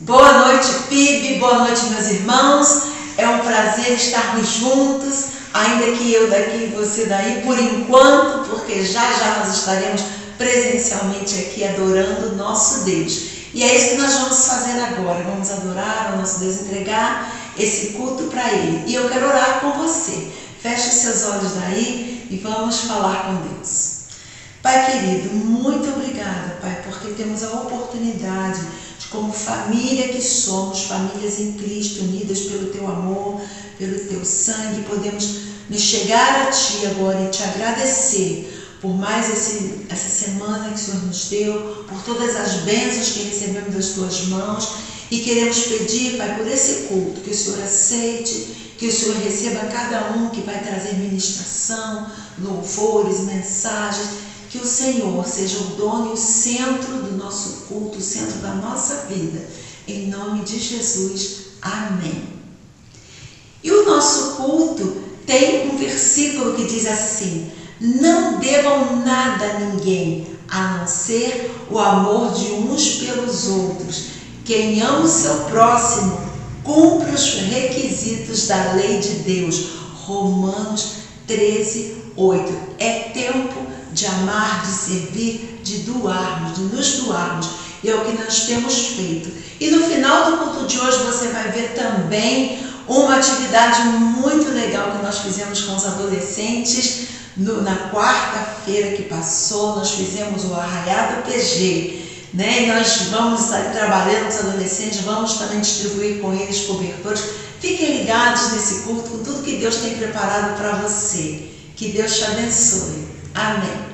Boa noite, PIB, boa noite, meus irmãos. É um prazer estarmos juntos, ainda que eu daqui e você daí, por enquanto, porque já nós estaremos presencialmente aqui adorando o nosso Deus. E é isso que nós vamos fazer agora. Vamos adorar o nosso Deus, entregar esse culto para Ele. E eu quero orar com você. Feche os seus olhos daí e vamos falar com Deus. Pai querido, muito obrigada, Pai, porque temos a oportunidade de, como família que somos, famílias em Cristo, unidas pelo Teu amor, pelo Teu sangue, podemos nos chegar a Ti agora e Te agradecer por mais essa semana que o Senhor nos deu, por todas as bênçãos que recebemos das Tuas mãos, e queremos pedir, Pai, por esse culto, que o Senhor aceite, que o Senhor receba cada um que vai trazer ministração, louvores, mensagens, que o Senhor seja o dono e o centro do nosso culto, o centro da nossa vida. Em nome de Jesus. Amém. E o nosso culto tem um versículo que diz assim: não devam nada a ninguém, a não ser o amor de uns pelos outros. Quem ama o seu próximo, cumpre os requisitos da lei de Deus. Romanos 13:8. É tempo de amar, de servir, de doarmos, de nos doarmos. E é o que nós temos feito. E no final do culto de hoje você vai ver também uma atividade muito legal que nós fizemos com os adolescentes na quarta-feira que passou. Nós fizemos o Arraiado PG, né? E nós vamos estar trabalhando com os adolescentes, vamos também distribuir com eles cobertores. Fiquem ligados nesse culto com tudo que Deus tem preparado para você. Que Deus te abençoe. Amém.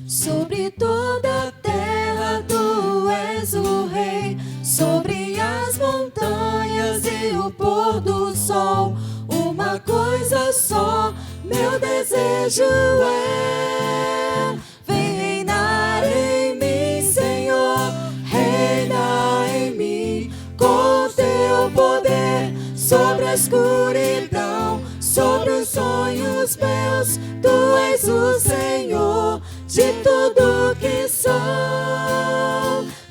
Sobre toda a terra tu és o rei, sobre as montanhas e o pôr do sol. Uma coisa só, meu desejo é: vem reinar em mim, Senhor, reina em mim, com teu poder, sobre a escuridão, sobre os sonhos meus. Tu és o Senhor de tudo que sou.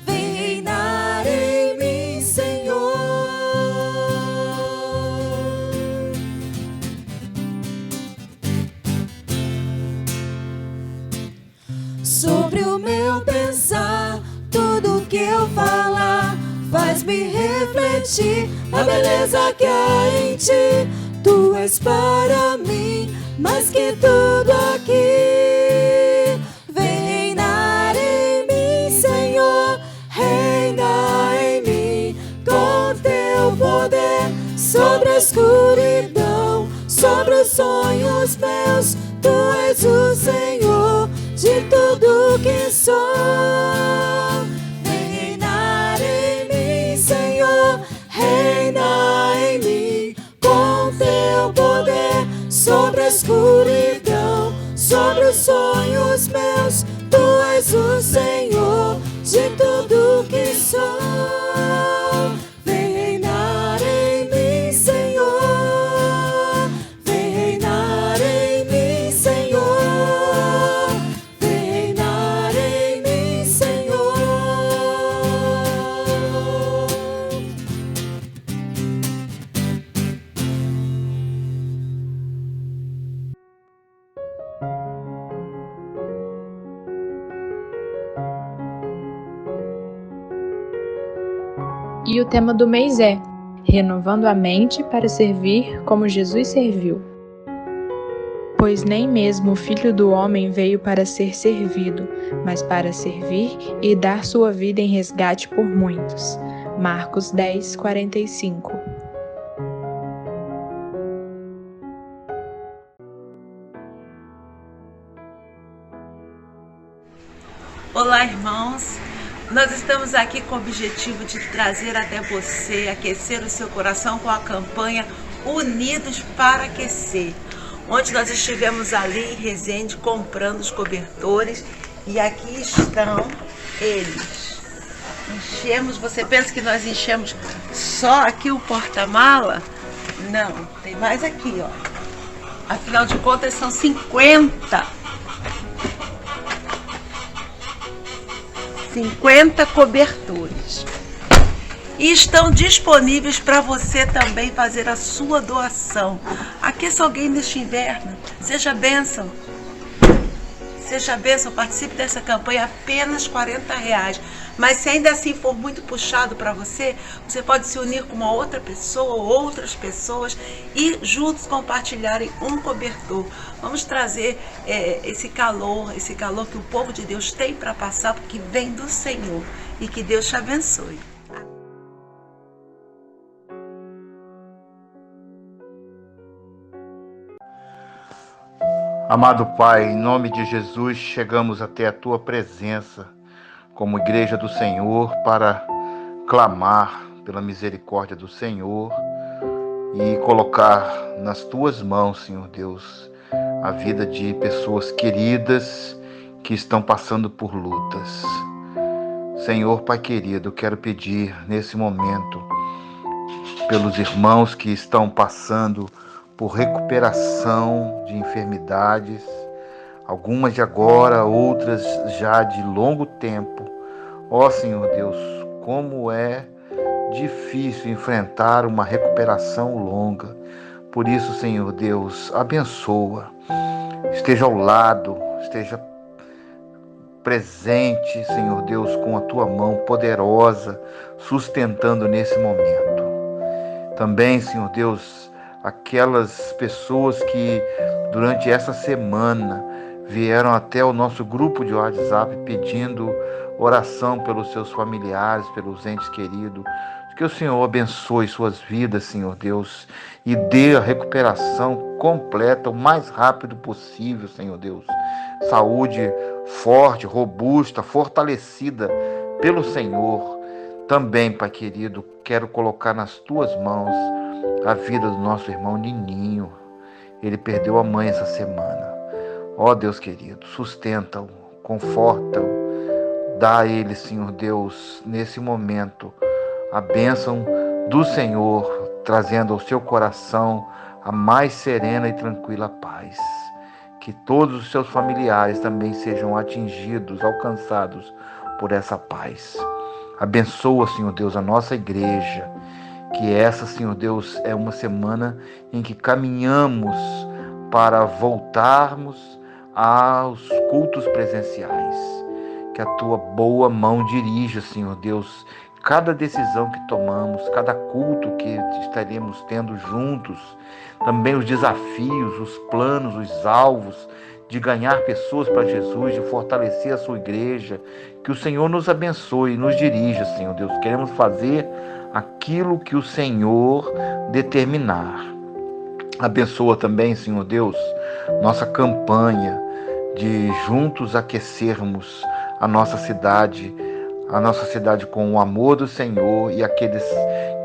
Vem reinar em mim, Senhor. Sobre o meu pensar, tudo que eu falar faz-me refletir a beleza que há em ti. Tu és para mim mais que tudo aqui. Vem reinar em mim, Senhor, reina em mim, com teu poder, sobre a escuridão, sobre os sonhos meus. Tu és o Senhor de tudo que sou. Vem reinar em mim, Senhor, reina em mim, com teu poder, sobre a escuridão, sobre os sonhos meus. Tu és o Senhor de tudo que sou. Vem reinar em mim, Senhor. Vem reinar em mim, Senhor. Vem reinar em mim, Senhor. E o tema do mês é Renovando a Mente para Servir como Jesus Serviu. Pois nem mesmo o Filho do Homem veio para ser servido, mas para servir e dar sua vida em resgate por muitos. Marcos 10:45. Olá, irmãos. Nós estamos aqui com o objetivo de trazer até você, aquecer o seu coração com a campanha Unidos para Aquecer, onde nós estivemos ali em Resende comprando os cobertores E aqui estão eles. Enchemos, você pensa que nós enchemos só aqui o porta-mala? Não, tem mais aqui, ó. Afinal de contas são 50 cobertores. E estão disponíveis para você também fazer a sua doação. Aqueça alguém neste inverno. Seja bênção. Seja bênção, participe dessa campanha, apenas R$40. Mas se ainda assim for muito puxado para você, você pode se unir com uma outra pessoa ou outras pessoas e juntos compartilharem um cobertor. Vamos trazer esse calor que o povo de Deus tem para passar, porque vem do Senhor. E que Deus te abençoe. Amado Pai, em nome de Jesus, chegamos até a Tua presença como Igreja do Senhor para clamar pela misericórdia do Senhor e colocar nas Tuas mãos, Senhor Deus, a vida de pessoas queridas que estão passando por lutas. Senhor, Pai querido, quero pedir nesse momento pelos irmãos que estão passando por recuperação de enfermidades, algumas de agora, outras já de longo tempo. Ó Senhor Deus, como é difícil enfrentar uma recuperação longa. Por isso, Senhor Deus, abençoa, esteja ao lado, esteja presente, Senhor Deus, com a Tua mão poderosa, sustentando nesse momento. Também, Senhor Deus, aquelas pessoas que durante essa semana vieram até o nosso grupo de WhatsApp pedindo oração pelos seus familiares, pelos entes queridos. Que o Senhor abençoe suas vidas, Senhor Deus, e dê a recuperação completa o mais rápido possível, Senhor Deus. Saúde forte, robusta, fortalecida pelo Senhor. Também, Pai querido, quero colocar nas Tuas mãos a vida do nosso irmão Nininho. Ele perdeu a mãe essa semana. Ó Deus querido, sustenta-o, conforta-o, dá a ele, Senhor Deus, nesse momento, a bênção do Senhor, trazendo ao seu coração a mais serena e tranquila paz. Que todos os seus familiares também sejam atingidos, alcançados por essa paz. Abençoa, Senhor Deus, a nossa igreja. Que essa, Senhor Deus, é uma semana em que caminhamos para voltarmos aos cultos presenciais. Que a Tua boa mão dirija, Senhor Deus, cada decisão que tomamos, cada culto que estaremos tendo juntos, também os desafios, os planos, os alvos de ganhar pessoas para Jesus, de fortalecer a Sua igreja. Que o Senhor nos abençoe e nos dirija, Senhor Deus. Queremos fazer aquilo que o Senhor determinar. Abençoa também, Senhor Deus, nossa campanha de juntos aquecermos a nossa cidade com o amor do Senhor, e aqueles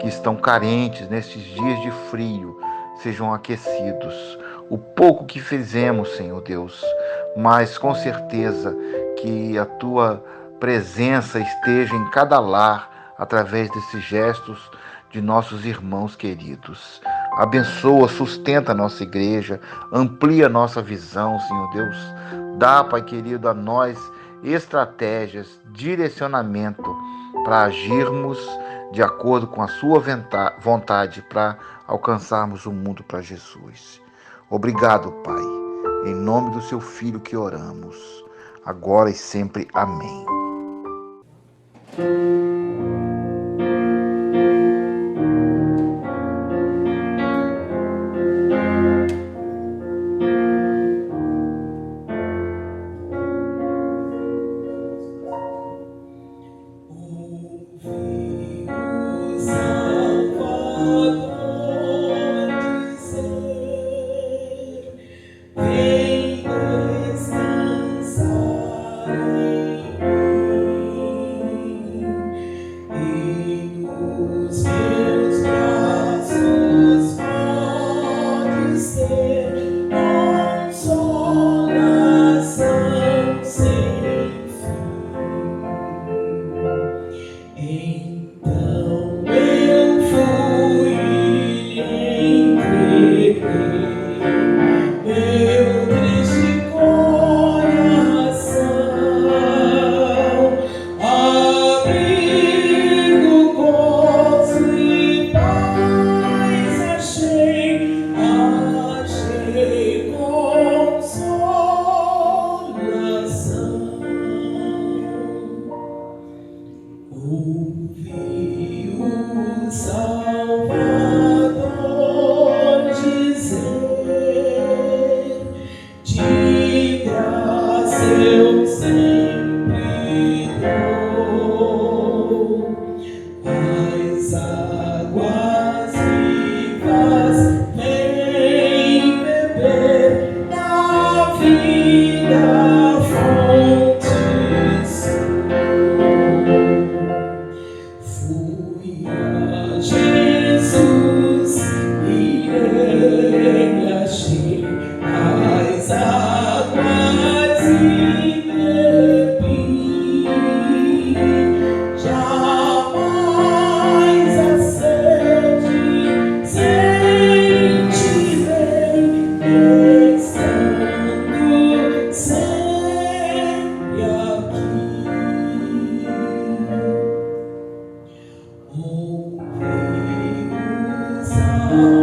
que estão carentes nesses dias de frio sejam aquecidos. O pouco que fizemos, Senhor Deus, mas com certeza que a Tua presença esteja em cada lar através desses gestos de nossos irmãos queridos. Abençoa, sustenta a nossa igreja, amplia a nossa visão, Senhor Deus. Dá, Pai querido, a nós estratégias, direcionamento para agirmos de acordo com a Sua vontade para alcançarmos o mundo para Jesus. Obrigado, Pai, em nome do Seu Filho que oramos, agora e sempre. Amém. eu sempre dou. As águas vivas vem beber na vida, fontes. Fui a Jesus e ele achei as águas e bebi. Jamais a sede sentirei, estando sempre aqui. Ouvi o Salvador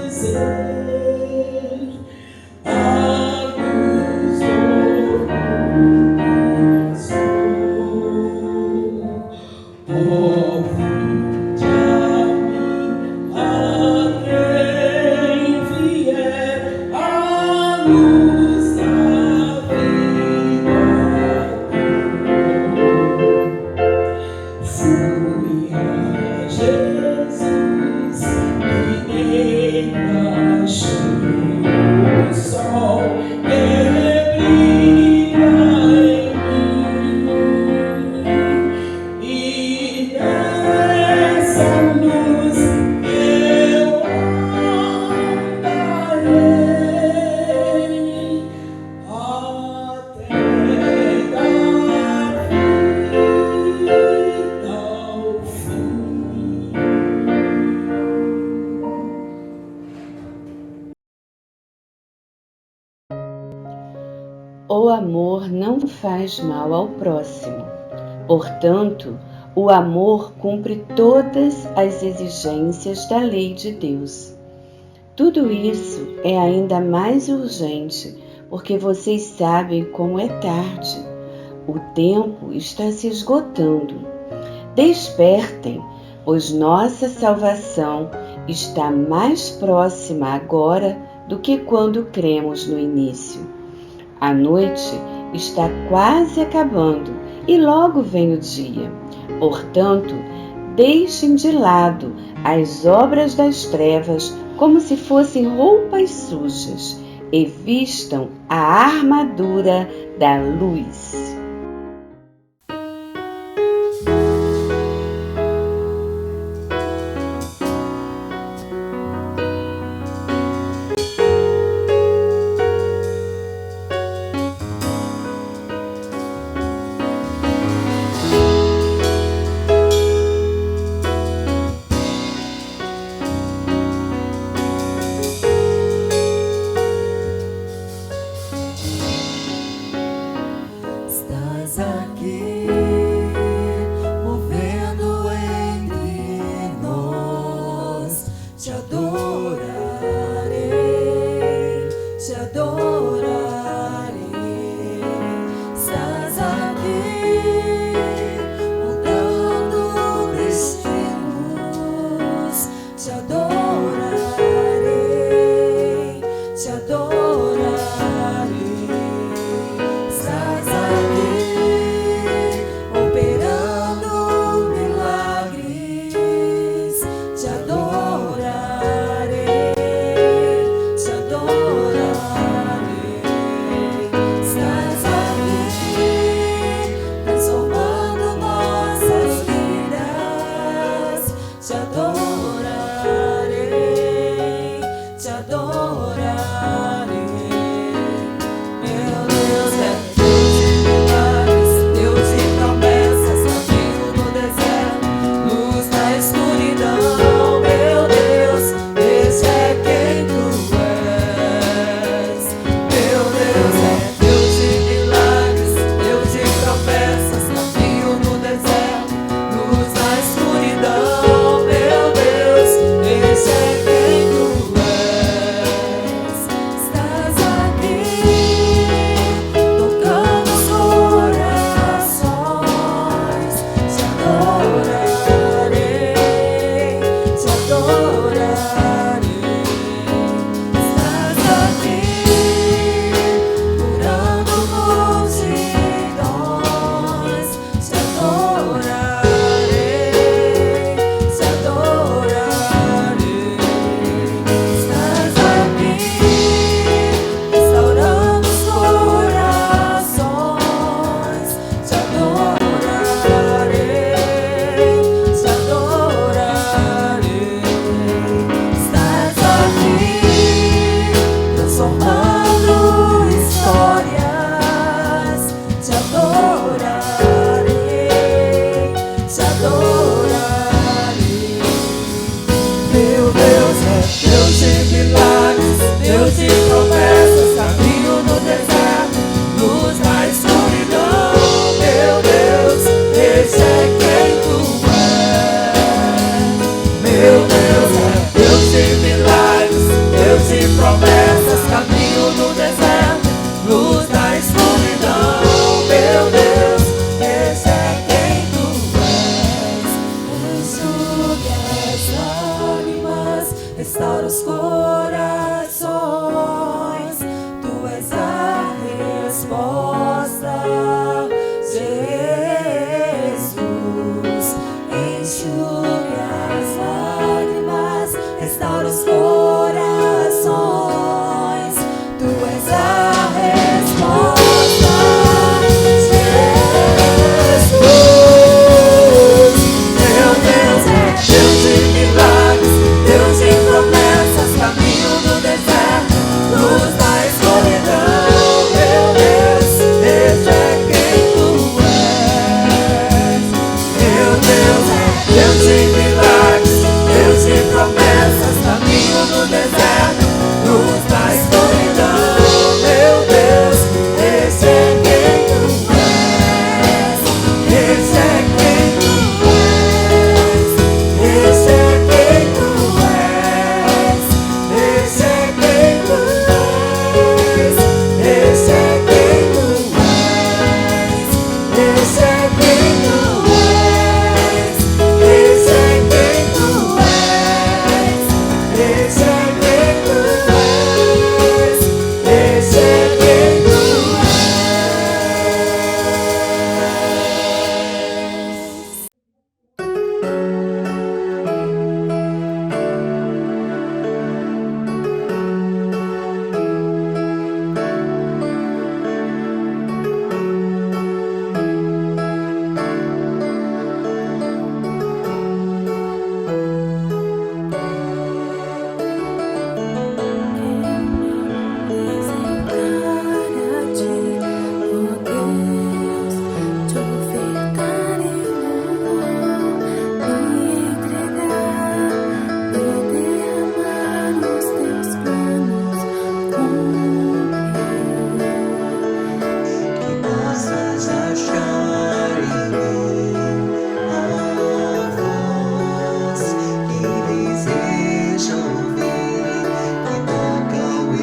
dizer: a luz do mundo sou. Oh, vinde a mim, a quem vier, a luz da vida. Fui a Jesus e nele achei o sol que brilha em mim, e nessa luz eu andarei até dar vida ao fim. O amor não faz mal ao próximo. Portanto, o amor cumpre todas as exigências da lei de Deus. Tudo isso é ainda mais urgente porque vocês sabem como é tarde. O tempo está se esgotando. Despertem, pois nossa salvação está mais próxima agora do que quando cremos no início. A noite está quase acabando e logo vem o dia. Portanto, deixem de lado as obras das trevas como se fossem roupas sujas e vistam a armadura da luz.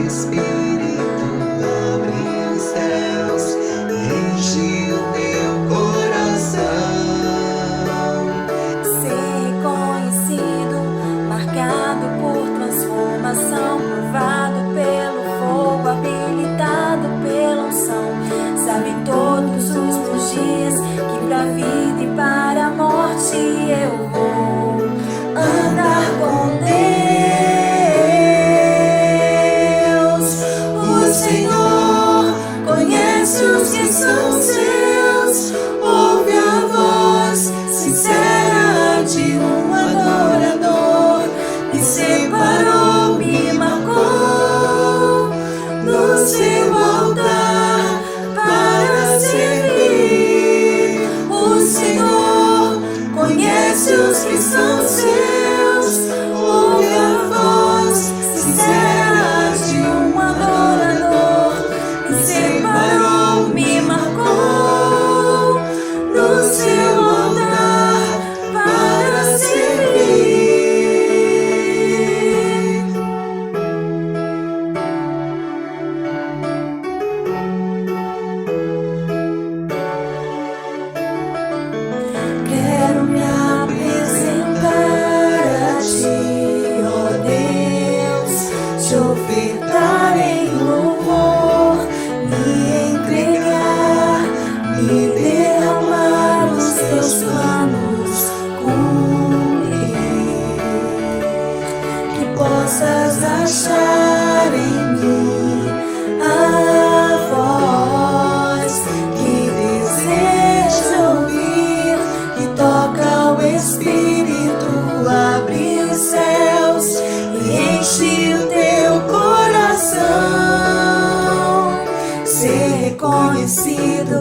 Espírito abre os céus, enche o meu coração. Ser reconhecido, marcado por transformação, provado pelo fogo, habilitado pela unção. Sabe todos os meus dias que pra vida e para a morte eu vou andar com Deus. O Senhor conhece os que são seus, ouve a voz sincera de um adorador. Me separou, me marcou no seu altar para servir. O Senhor conhece os que são seus, ouve a voz sincera de um adorador. Me separou, me marcou no seu altar para servir. Quero me apresentar a Ti, ó Deus, te ofertar em louvor, me entregar, me derramar os Teus planos, cumprir. Que possas achar em mim a voz que deseja ouvir, que toca o Espírito, abre os céus e enche o teu coração. Ser reconhecido,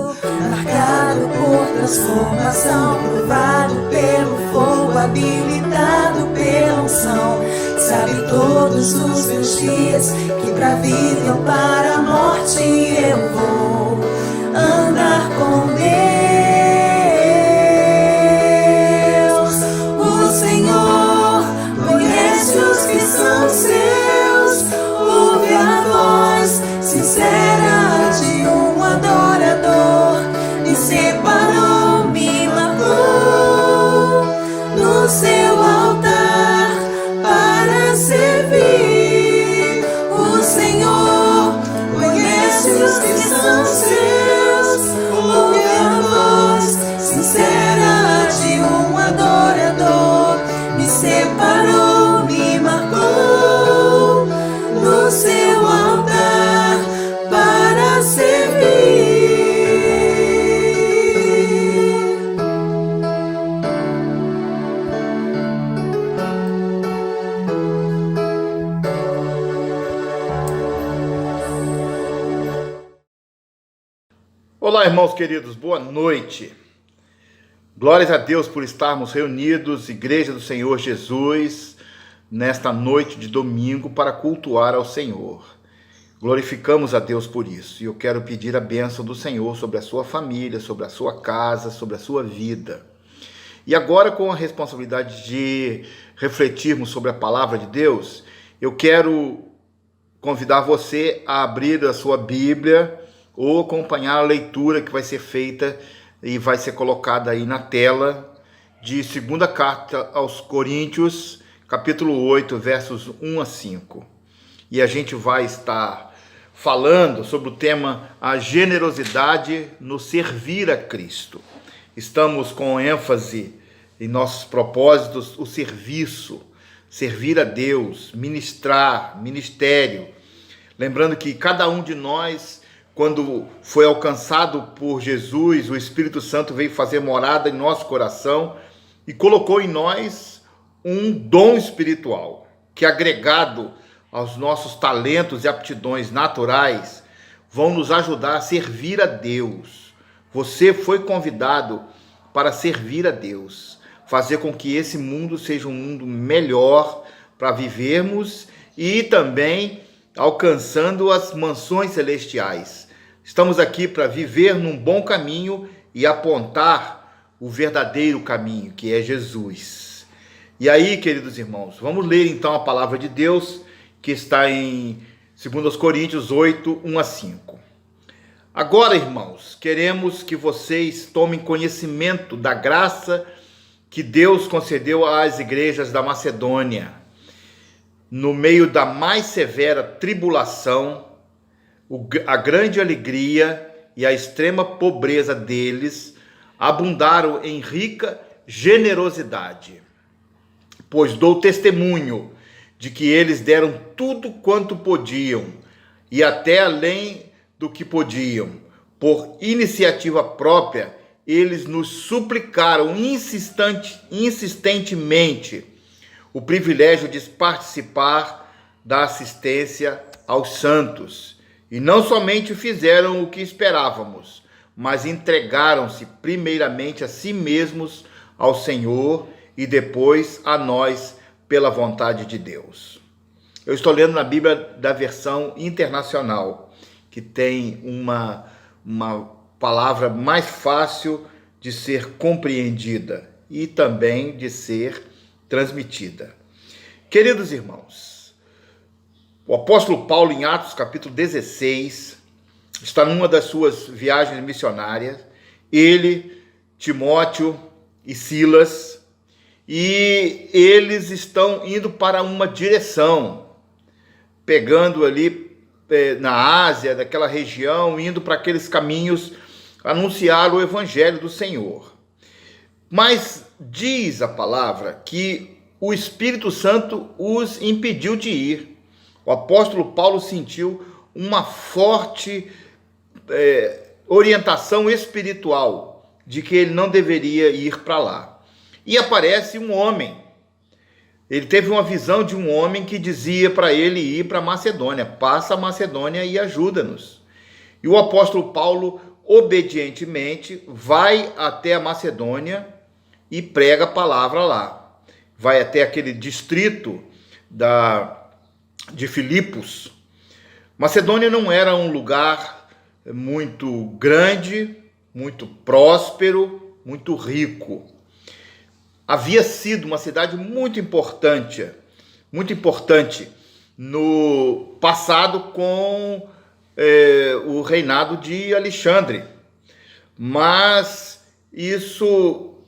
marcado por transformação, provado pelo fogo, habilitado pela unção. Sabe todos os meus dias que pra vida ou para a morte eu vou andar com Deus. O Senhor conhece os que são seus, ouve a voz sincera de um adorador. Me separou, me marcou no seu altar para servir. O Senhor conhece os que são seus, ouve a voz sincera de um adorador. Me separou, me marcou no seu altar para servir. Olá, irmãos queridos, boa noite. Glórias a Deus por estarmos reunidos, Igreja do Senhor Jesus, nesta noite de domingo para cultuar ao Senhor. Glorificamos a Deus por isso. E eu quero pedir a bênção do Senhor sobre a sua família, sobre a sua casa, sobre a sua vida. E agora, com a responsabilidade de refletirmos sobre a palavra de Deus, eu quero convidar você a abrir a sua Bíblia ou acompanhar a leitura que vai ser feita e vai ser colocada aí na tela de 2ª Carta aos Coríntios, capítulo 8, versos 1 a 5. E a gente vai estar falando sobre o tema a generosidade no servir a Cristo. Estamos com ênfase em nossos propósitos, o serviço, servir a Deus, ministrar, ministério. Lembrando que cada um de nós, quando foi alcançado por Jesus, o Espírito Santo veio fazer morada em nosso coração e colocou em nós um dom espiritual, que agregado aos nossos talentos e aptidões naturais, vão nos ajudar a servir a Deus. Você foi convidado para servir a Deus, fazer com que esse mundo seja um mundo melhor para vivermos e também alcançando as mansões celestiais. Estamos aqui para viver num bom caminho e apontar o verdadeiro caminho, que é Jesus. E aí, queridos irmãos, vamos ler então a palavra de Deus, que está em Segundo aos Coríntios 8, 1 a 5. Agora, irmãos, queremos que vocês tomem conhecimento da graça que Deus concedeu às igrejas da Macedônia. No meio da mais severa tribulação, a grande alegria e a extrema pobreza deles abundaram em rica generosidade. Pois dou testemunho de que eles deram tudo quanto podiam, e até além do que podiam. Por iniciativa própria, eles nos suplicaram insistentemente o privilégio de participar da assistência aos santos. E não somente fizeram o que esperávamos, mas entregaram-se primeiramente a si mesmos ao Senhor e depois a nós pela vontade de Deus. Eu estou lendo na Bíblia da versão internacional, que tem uma palavra mais fácil de ser compreendida e também de ser transmitida. Queridos irmãos, o apóstolo Paulo, em Atos capítulo 16, está numa das suas viagens missionárias, ele, Timóteo e Silas, e eles estão indo para uma direção, pegando ali na Ásia, daquela região, indo para aqueles caminhos, anunciar o evangelho do Senhor. Mas diz a palavra que o Espírito Santo os impediu de ir. O apóstolo Paulo sentiu uma forte orientação espiritual de que ele não deveria ir para lá. E aparece um homem. Ele teve uma visão de um homem que dizia para ele ir para Macedônia. Passa a Macedônia e ajuda-nos. E o apóstolo Paulo, obedientemente, vai até a Macedônia e prega a palavra lá. Vai até aquele distrito de Filipos. Macedônia não era um lugar muito grande, muito próspero, muito rico. Havia sido uma cidade muito importante no passado com o reinado de Alexandre. Mas isso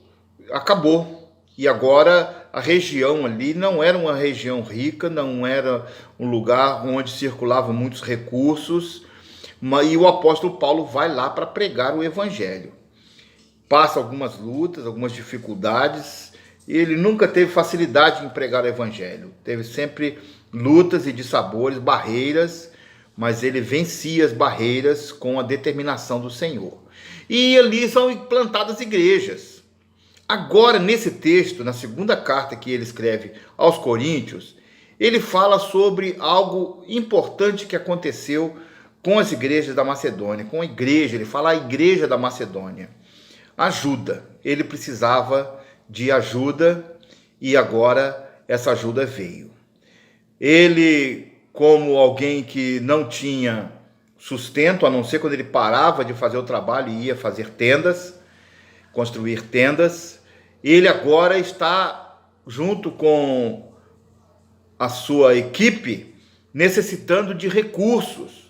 acabou. E agora a região ali não era uma região rica, não era um lugar onde circulavam muitos recursos. E o apóstolo Paulo vai lá para pregar o evangelho. Passa algumas lutas, algumas dificuldades. Ele nunca teve facilidade em pregar o evangelho. Teve sempre lutas e dissabores, barreiras, mas ele vencia as barreiras com a determinação do Senhor. E ali são plantadas igrejas. Agora, nesse texto, na segunda carta que ele escreve aos Coríntios, ele fala sobre algo importante que aconteceu com as igrejas da Macedônia, com a igreja, ele fala a igreja da Macedônia. Ajuda, ele precisava de ajuda e agora essa ajuda veio. Ele, como alguém que não tinha sustento, a não ser quando ele parava de fazer o trabalho e ia fazer tendas, construir tendas, ele agora está junto com a sua equipe necessitando de recursos.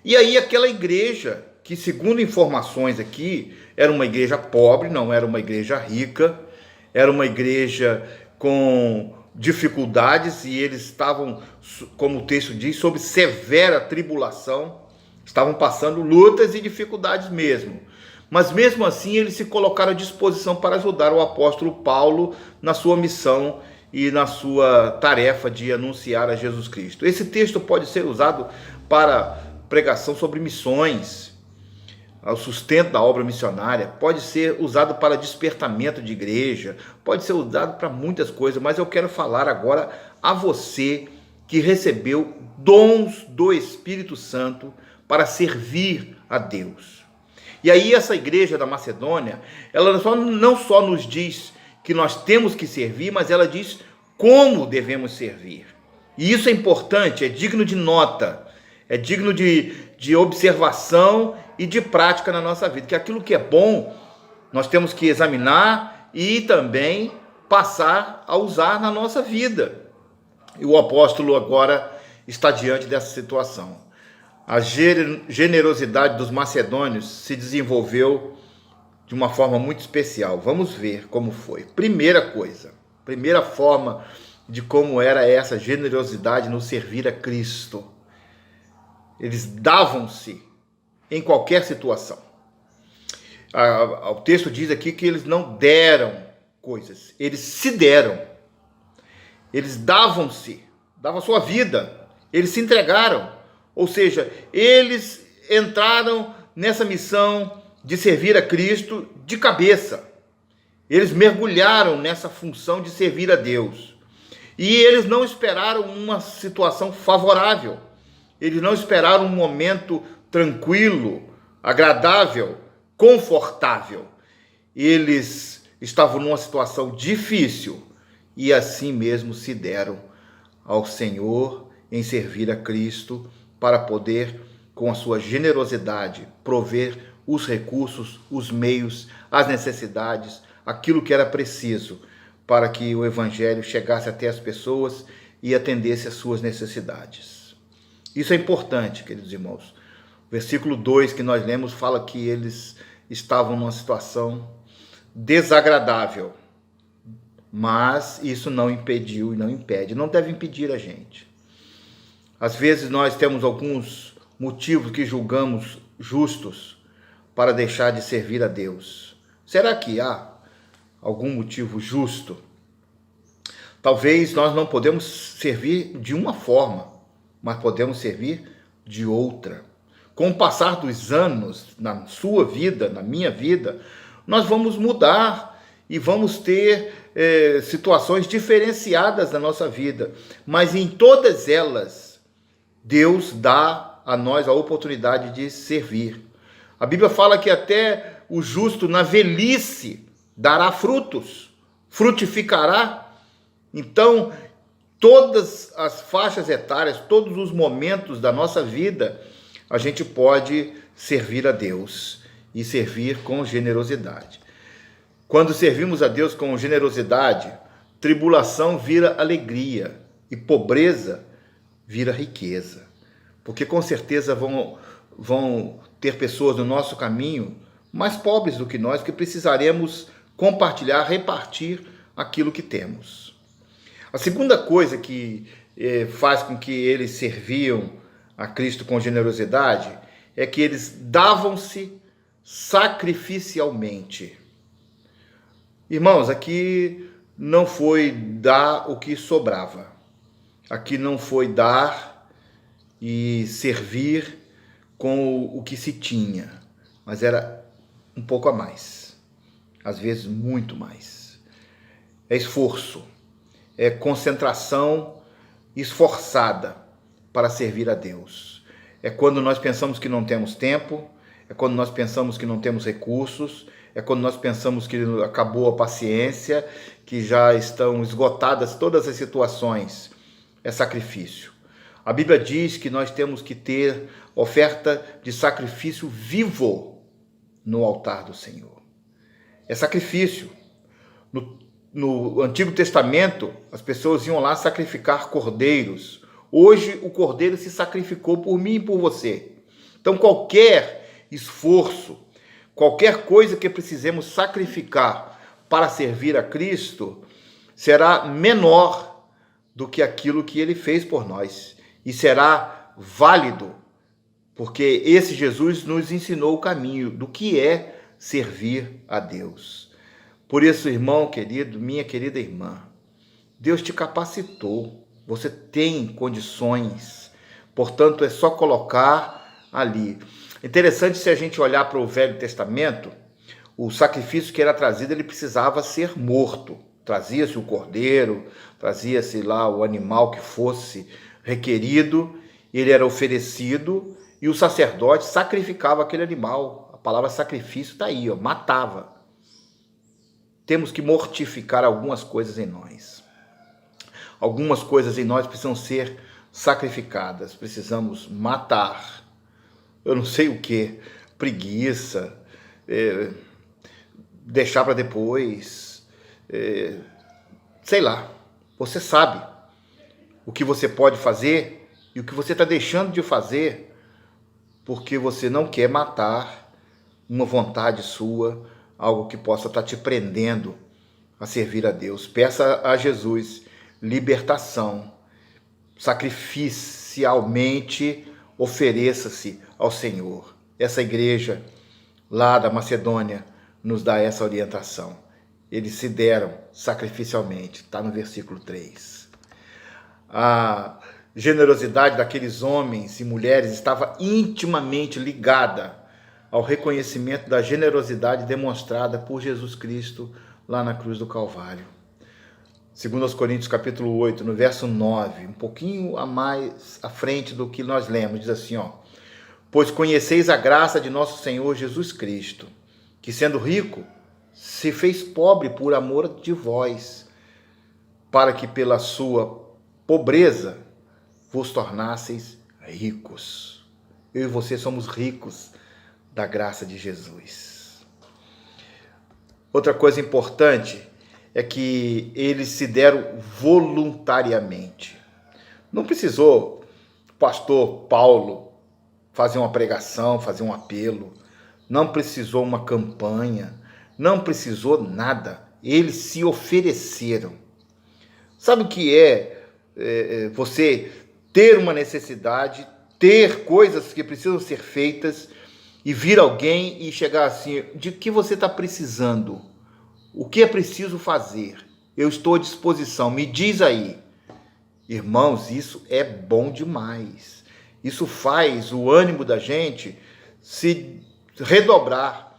E aí aquela igreja, que segundo informações aqui, era uma igreja pobre, não era uma igreja rica, era uma igreja com dificuldades e eles estavam, como o texto diz, sob severa tribulação, estavam passando lutas e dificuldades mesmo. Mas mesmo assim eles se colocaram à disposição para ajudar o apóstolo Paulo na sua missão e na sua tarefa de anunciar a Jesus Cristo. Esse texto pode ser usado para pregação sobre missões, o sustento da obra missionária, pode ser usado para despertamento de igreja, pode ser usado para muitas coisas, mas eu quero falar agora a você que recebeu dons do Espírito Santo para servir a Deus. E aí essa igreja da Macedônia, ela não só nos diz que nós temos que servir, mas ela diz como devemos servir. E isso é importante, é digno de nota, é digno de observação e de prática na nossa vida, que aquilo que é bom, nós temos que examinar e também passar a usar na nossa vida. E o apóstolo agora, está diante dessa situação. A generosidade dos macedônios se desenvolveu de uma forma muito especial. Vamos ver como foi. Primeira forma de como era essa generosidade no servir a Cristo. Eles davam-se em qualquer situação. O texto diz aqui que eles não deram coisas, eles se deram. Eles davam a sua vida, eles se entregaram. Ou seja, eles entraram nessa missão de servir a Cristo de cabeça. Eles mergulharam nessa função de servir a Deus. E eles não esperaram uma situação favorável. Eles não esperaram um momento tranquilo, agradável, confortável. Eles estavam numa situação difícil e assim mesmo se deram ao Senhor em servir a Cristo para poder, com a sua generosidade, prover os recursos, os meios, as necessidades, aquilo que era preciso para que o Evangelho chegasse até as pessoas e atendesse às suas necessidades. Isso é importante, queridos irmãos. O versículo 2 que nós lemos fala que eles estavam numa situação desagradável, mas isso não impediu e não impede, não deve impedir a gente. Às vezes nós temos alguns motivos que julgamos justos para deixar de servir a Deus. Será que há algum motivo justo? Talvez nós não podemos servir de uma forma, mas podemos servir de outra. Com o passar dos anos, na sua vida, na minha vida, nós vamos mudar e vamos ter situações diferenciadas na nossa vida. Mas em todas elas, Deus dá a nós a oportunidade de servir. A Bíblia fala que até o justo na velhice dará frutos, frutificará. Então, todas as faixas etárias, todos os momentos da nossa vida, a gente pode servir a Deus e servir com generosidade. Quando servimos a Deus com generosidade, tribulação vira alegria e pobreza vira riqueza. Porque com certeza vão ter pessoas no nosso caminho mais pobres do que nós, que precisaremos compartilhar, repartir aquilo que temos. A segunda coisa que faz com que eles serviam a Cristo com generosidade é que eles davam-se sacrificialmente. Irmãos, aqui não foi dar o que sobrava. Aqui não foi dar e servir com o que se tinha, mas era um pouco a mais, às vezes muito mais. É esforço, é concentração esforçada para servir a Deus. É quando nós pensamos que não temos tempo, é quando nós pensamos que não temos recursos, é quando nós pensamos que acabou a paciência, que já estão esgotadas todas as situações. É sacrifício. A Bíblia diz que nós temos que ter oferta de sacrifício vivo no altar do Senhor. É sacrifício. No Antigo Testamento, as pessoas iam lá sacrificar cordeiros. Hoje, o cordeiro se sacrificou por mim e por você. Então, qualquer esforço, qualquer coisa que precisemos sacrificar para servir a Cristo, será menor do que aquilo que ele fez por nós. E será válido, porque esse Jesus nos ensinou o caminho do que é servir a Deus. Por isso, irmão querido, minha querida irmã, Deus te capacitou, você tem condições, portanto é só colocar ali. Interessante, se a gente olhar para o Velho Testamento, o sacrifício que era trazido, ele precisava ser morto. Trazia-se o cordeiro, trazia-se lá o animal que fosse requerido, ele era oferecido e o sacerdote sacrificava aquele animal. A palavra sacrifício está aí, matava. Temos que mortificar algumas coisas em nós. Algumas coisas em nós precisam ser sacrificadas, precisamos matar. Eu não sei o que, preguiça, deixar para depois, sei lá, você sabe o que você pode fazer e o que você está deixando de fazer porque você não quer matar uma vontade sua, algo que possa estar te prendendo a servir a Deus. Peça a Jesus libertação, sacrificialmente ofereça-se ao Senhor. Essa igreja lá da Macedônia nos dá essa orientação. Eles se deram sacrificialmente, está no versículo 3. A generosidade daqueles homens e mulheres estava intimamente ligada ao reconhecimento da generosidade demonstrada por Jesus Cristo lá na cruz do Calvário. 2 Coríntios capítulo 8, no verso 9, um pouquinho a mais à frente do que nós lemos, diz assim, pois conheceis a graça de nosso Senhor Jesus Cristo, que sendo rico, se fez pobre por amor de vós, para que pela sua pobreza vos tornasseis ricos. Eu e você somos ricos da graça de Jesus. Outra coisa importante é que eles se deram voluntariamente. Não precisou o pastor Paulo fazer uma pregação, fazer um apelo, não precisou uma campanha, não precisou nada. Eles se ofereceram. Sabe o que é você ter uma necessidade, ter coisas que precisam ser feitas e vir alguém e chegar assim, de que você está precisando? O que é preciso fazer? Eu estou à disposição, me diz aí. Irmãos, isso é bom demais. Isso faz o ânimo da gente se redobrar.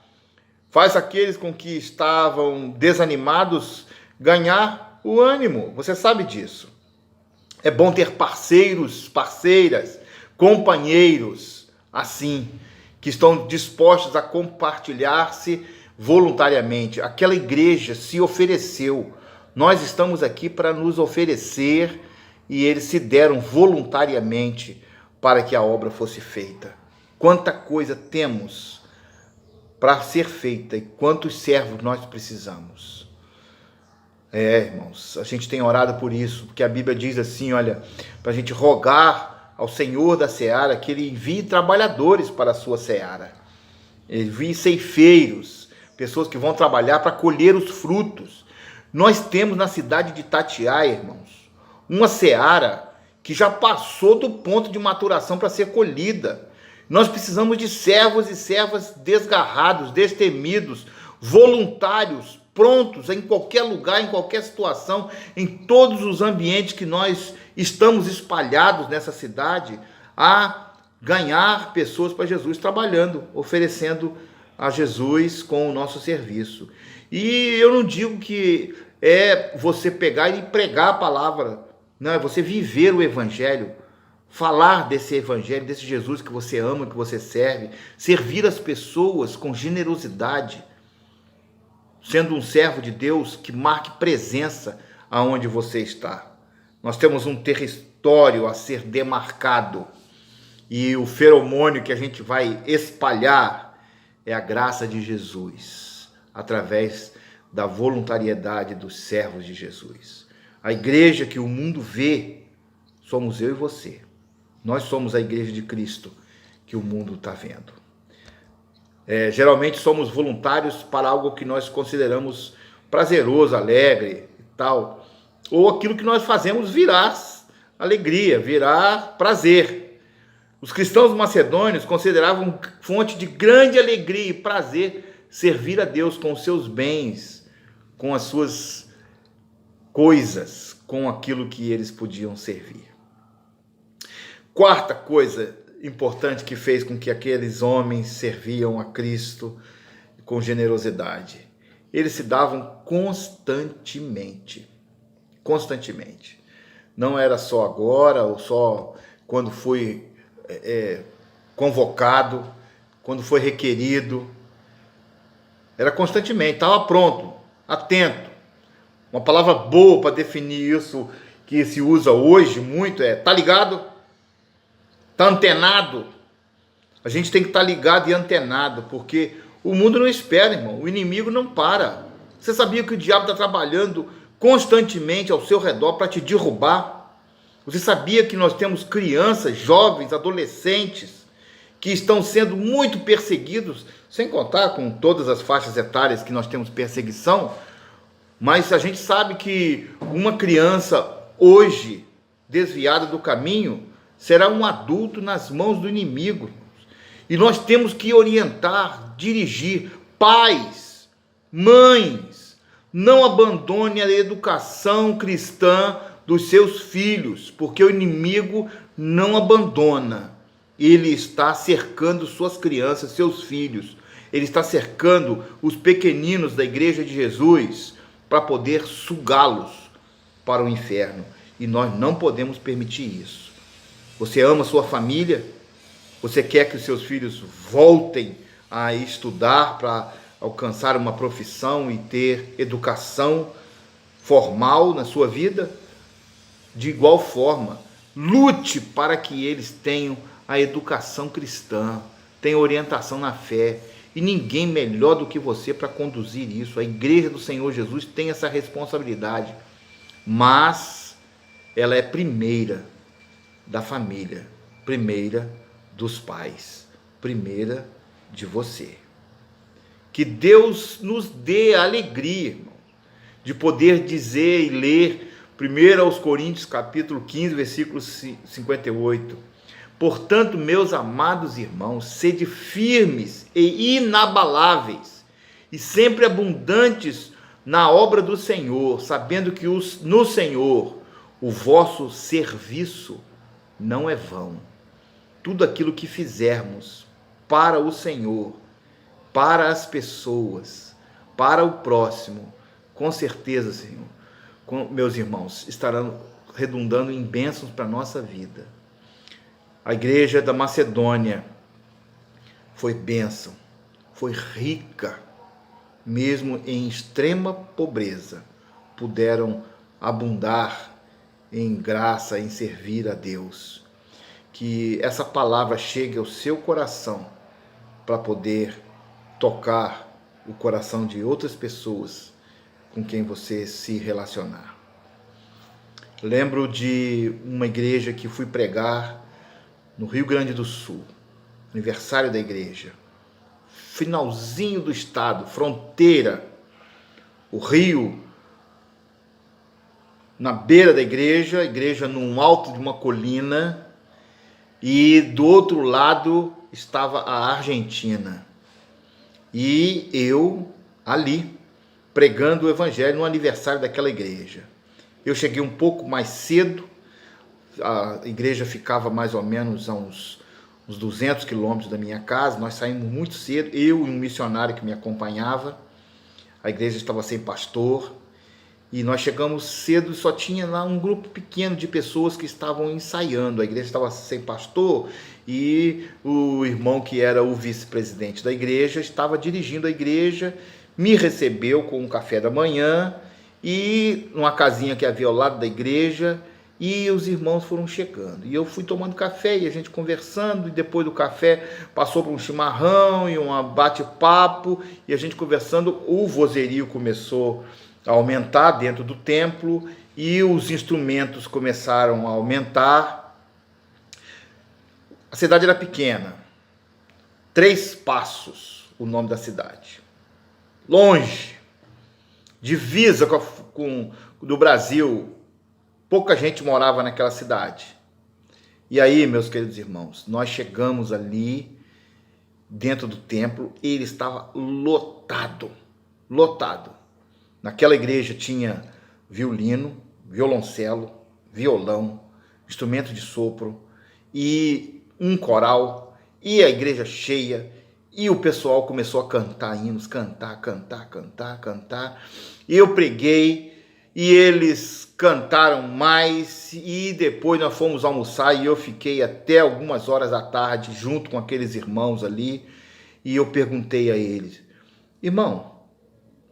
Faz aqueles com que estavam desanimados ganhar o ânimo. Você sabe disso. É bom ter parceiros, parceiras, companheiros assim, que estão dispostos a compartilhar-se voluntariamente. Aquela igreja se ofereceu. Nós estamos aqui para nos oferecer e eles se deram voluntariamente para que a obra fosse feita. Quanta coisa temos para ser feita e quantos servos nós precisamos. Irmãos, a gente tem orado por isso, porque a Bíblia diz assim, olha, para a gente rogar ao Senhor da seara que Ele envie trabalhadores para a sua seara. Ele envie ceifeiros, pessoas que vão trabalhar para colher os frutos. Nós temos na cidade de Itatiaia, irmãos, uma seara que já passou do ponto de maturação para ser colhida. Nós precisamos de servos e servas desgarrados, destemidos, voluntários, prontos em qualquer lugar, em qualquer situação, em todos os ambientes que nós estamos espalhados nessa cidade, a ganhar pessoas para Jesus, trabalhando, oferecendo a Jesus com o nosso serviço. E eu não digo que é você pegar e pregar a palavra, não, é você viver o evangelho, falar desse evangelho, desse Jesus que você ama, que você serve, servir as pessoas com generosidade, sendo um servo de Deus que marque presença aonde você está. Nós temos um território a ser demarcado e o feromônio que a gente vai espalhar é a graça de Jesus, através da voluntariedade dos servos de Jesus. A igreja que o mundo vê somos eu e você. Nós somos a igreja de Cristo que o mundo está vendo. Geralmente somos voluntários para algo que nós consideramos prazeroso, alegre e tal, ou aquilo que nós fazemos virar alegria, virar prazer. Os cristãos macedônios consideravam fonte de grande alegria e prazer servir a Deus com os seus bens, com as suas coisas, com aquilo que eles podiam servir. Quarta coisa importante que fez com que aqueles homens serviam a Cristo com generosidade. Eles se davam constantemente. Constantemente. Não era só agora ou só quando foi convocado, quando foi requerido. Era constantemente, estava pronto, atento. Uma palavra boa para definir isso que se usa hoje muito é, tá ligado? Está antenado. A gente tem que estar ligado e antenado, porque o mundo não espera, irmão. O inimigo não para. Você sabia que o diabo está trabalhando constantemente ao seu redor para te derrubar? Você sabia que nós temos crianças, jovens, adolescentes que estão sendo muito perseguidos, sem contar com todas as faixas etárias que nós temos perseguição, mas a gente sabe que uma criança hoje desviada do caminho será um adulto nas mãos do inimigo. E nós temos que orientar, dirigir. Pais, mães, não abandone a educação cristã dos seus filhos, porque o inimigo não abandona. Ele está cercando suas crianças, seus filhos. Ele está cercando os pequeninos da igreja de Jesus para poder sugá-los para o inferno. E nós não podemos permitir isso. Você ama sua família? Você quer que os seus filhos voltem a estudar para alcançar uma profissão e ter educação formal na sua vida? De igual forma, lute para que eles tenham a educação cristã, tenham orientação na fé. E ninguém melhor do que você para conduzir isso. A igreja do Senhor Jesus tem essa responsabilidade. Mas ela é primeira da família, primeira dos pais, primeira de você. Que Deus nos dê a alegria, irmão, de poder dizer e ler 1 aos Coríntios, capítulo 15, versículo 58. Portanto, meus amados irmãos, sede firmes e inabaláveis, e sempre abundantes na obra do Senhor, sabendo que no Senhor o vosso serviço não é vão. Tudo aquilo que fizermos para o Senhor, para as pessoas, para o próximo, com certeza, Senhor, meus irmãos, estarão redundando em bênçãos para a nossa vida. A igreja da Macedônia foi bênção, foi rica, mesmo em extrema pobreza, puderam abundar em graça, em servir a Deus. Que essa palavra chegue ao seu coração para poder tocar o coração de outras pessoas com quem você se relacionar. Lembro de uma igreja que fui pregar no Rio Grande do Sul, aniversário da igreja, finalzinho do estado, fronteira, o rio na beira da igreja, a igreja num alto de uma colina, e do outro lado estava a Argentina. E eu ali, pregando o evangelho no aniversário daquela igreja. Eu cheguei um pouco mais cedo, a igreja ficava mais ou menos a uns 200 quilômetros da minha casa, nós saímos muito cedo, eu e um missionário que me acompanhava, a igreja estava sem pastor, e nós chegamos cedo, só tinha lá um grupo pequeno de pessoas que estavam ensaiando, a igreja estava sem pastor, e o irmão que era o vice-presidente da igreja estava dirigindo a igreja, me recebeu com um café da manhã, e numa casinha que havia ao lado da igreja, e os irmãos foram chegando, e eu fui tomando café, e a gente conversando, e depois do café passou por um chimarrão, e um bate-papo, e a gente conversando, o vozerio começou a aumentar dentro do templo, e os instrumentos começaram a aumentar. A cidade era pequena, 3 Passos, o nome da cidade, longe, divisa do Brasil, pouca gente morava naquela cidade. E aí, meus queridos irmãos, nós chegamos ali dentro do templo e ele estava lotado. Naquela igreja tinha violino, violoncelo, violão, instrumento de sopro e um coral, e a igreja cheia, e o pessoal começou a cantar hinos, cantar. E eu preguei, e eles cantaram mais, e depois nós fomos almoçar, e eu fiquei até algumas horas da tarde junto com aqueles irmãos ali, e eu perguntei a eles: irmão,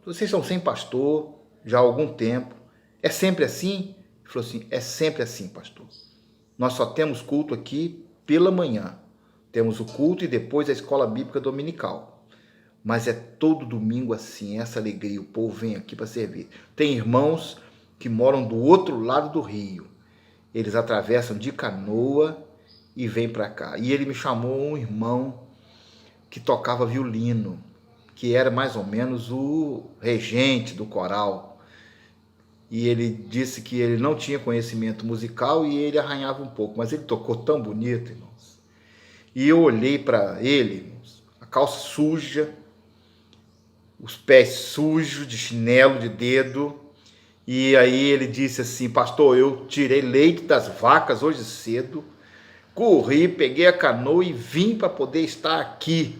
vocês são sem pastor já há algum tempo, é sempre assim? Ele falou assim: é sempre assim, pastor. Nós só temos culto aqui pela manhã. Temos o culto e depois a escola bíblica dominical. Mas é todo domingo assim, essa alegria, o povo vem aqui para servir. Tem irmãos que moram do outro lado do rio Eles atravessam de canoa e vêm para cá. E ele me chamou um irmão que tocava violino, que era mais ou menos o regente do coral. E ele disse que ele não tinha conhecimento musical e ele arranhava um pouco, mas ele tocou tão bonito, irmãos. E eu olhei para ele, irmãos, a calça suja, os pés sujos de chinelo, de dedo. E aí ele disse assim: pastor, eu tirei leite das vacas hoje cedo, corri, peguei a canoa e vim para poder estar aqui.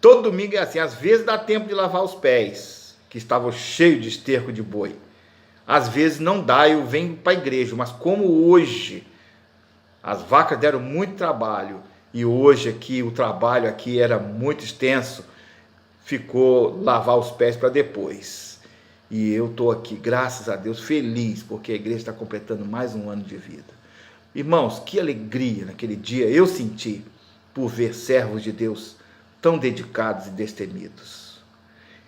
Todo domingo é assim, às vezes dá tempo de lavar os pés, que estavam cheios de esterco de boi. Às vezes não dá, eu venho para a igreja, mas como hoje as vacas deram muito trabalho e hoje aqui o trabalho aqui era muito extenso, ficou lavar os pés para depois. E eu estou aqui, graças a Deus, feliz, porque a igreja está completando mais um ano de vida. Irmãos, que alegria naquele dia eu senti por ver servos de Deus tão dedicados e destemidos.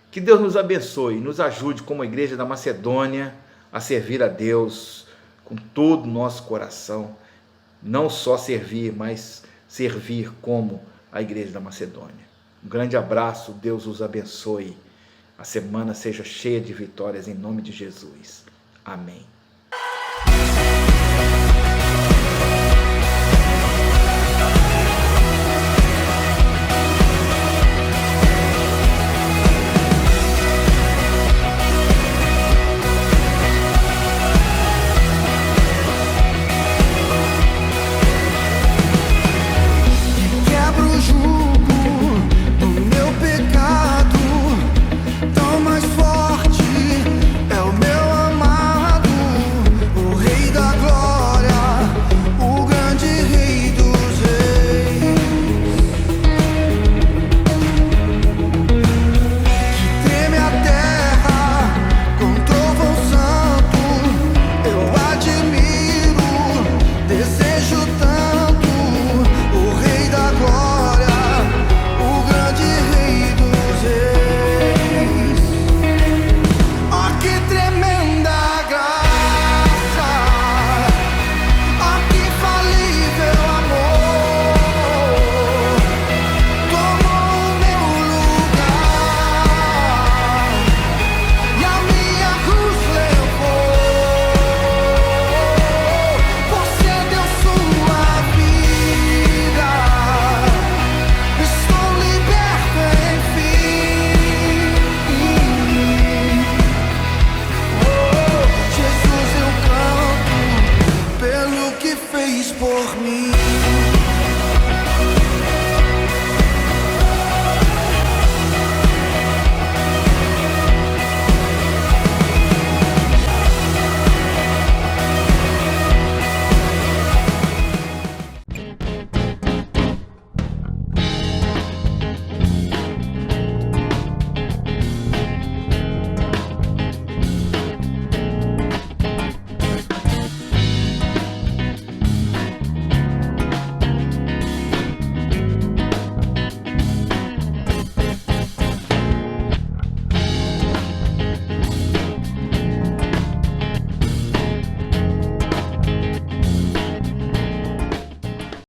Que Deus nos abençoe e nos ajude como a igreja da Macedônia a servir a Deus com todo o nosso coração. Não só servir, mas servir como a igreja da Macedônia. Um grande abraço, Deus os abençoe. A semana seja cheia de vitórias em nome de Jesus. Amém.